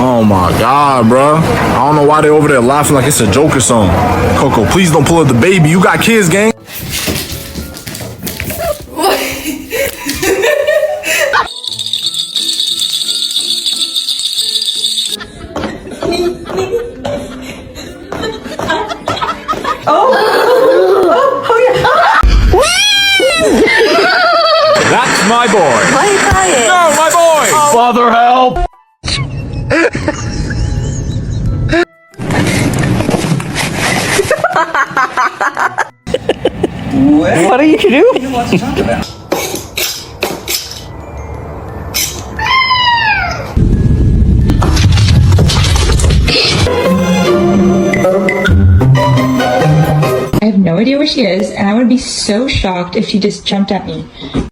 Oh my God, bro. I don't know why they over there laughing like it's a joke or something. Coco, please don't pull up the baby. You got kids, gang. That's my boy. Why are you crying? No, my boy. Father, help. What are you doing? I have no idea where she is, and I would be so shocked if she just jumped at me.